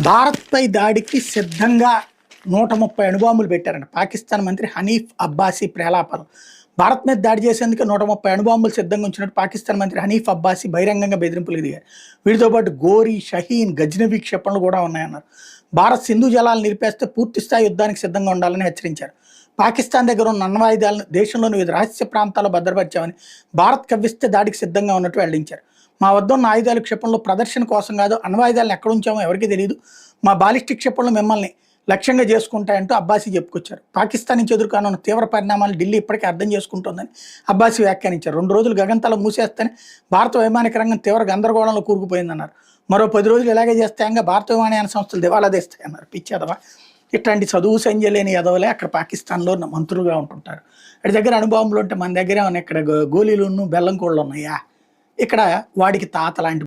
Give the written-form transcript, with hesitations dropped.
భారత్పై దాడికి సిద్ధంగా 130 అణుబాంబులు పెట్టారంట. పాకిస్తాన్ మంత్రి హనీఫ్ అబ్బాసీ ప్రేలాపనలు. భారత్ మీద దాడి చేసేందుకు 130 అణుబాంబులు సిద్ధంగా ఉంచినట్టు పాకిస్తాన్ మంత్రి హనీఫ్ అబ్బాసీ బహిరంగంగా బెదిరింపులకు దిగారు. వీటితో పాటు గోరీ, షహీన్, గజ్నవి క్షిపణులు కూడా ఉన్నాయన్నారు. భారత్ సింధు జలాలు నిలిపేస్తే పూర్తి స్థాయి యుద్ధానికి సిద్ధంగా ఉండాలని హెచ్చరించారు. పాకిస్తాన్ దగ్గర ఉన్న అణ్వాయుధాలను దేశంలోని వివిధ రహస్య ప్రాంతాల్లో భద్రపరిచామని, భారత్ కవ్విస్తే దాడికి సిద్ధంగా ఉన్నట్టు వెల్లడించారు. మా వద్ద ఉన్న ఆయుధాలు క్షిపణులు ప్రదర్శన కోసం కాదు, అణ్వాయుధాలను ఎక్కడ ఉంచామో ఎవరికీ తెలియదు. మా బాలిస్టిక్ క్షిపణులు మిమ్మల్ని లక్ష్యంగా చేసుకుంటాయంటూ అబ్బాసీ చెప్పుకొచ్చారు. పాకిస్తాన్ నుంచి ఎదుర్కొన్న తీవ్ర పరిణామాలు ఢిల్లీ ఇప్పటికే అర్థం చేసుకుంటోందని అబ్బాసీ వ్యాఖ్యానించారు. 2 రోజులు గగనతలం మూసేస్తేనే భారత వైమానిక రంగం తీవ్ర గందరగోళంలో కూరుకుపోయిందన్నారు. మరో 10 రోజులు ఇలాగే చేస్తాయంగా భారత విమానయాన సంస్థలు దివాలా తీస్తాయన్నారు. పిచ్చేదవా, ఇట్లాంటి చదువు సంజయ్ లేని ఎదవలే అక్కడ పాకిస్తాన్లో మంత్రులుగా ఉంటుంటారు. అటు దగ్గర అణుబాంబులు ఉంటే మన దగ్గర ఏమన్నా ఇక్కడ గోళీలు బెల్లం కోళ్ళు ఉన్నాయా? ఇక్కడ వాడికి తాత లాంటి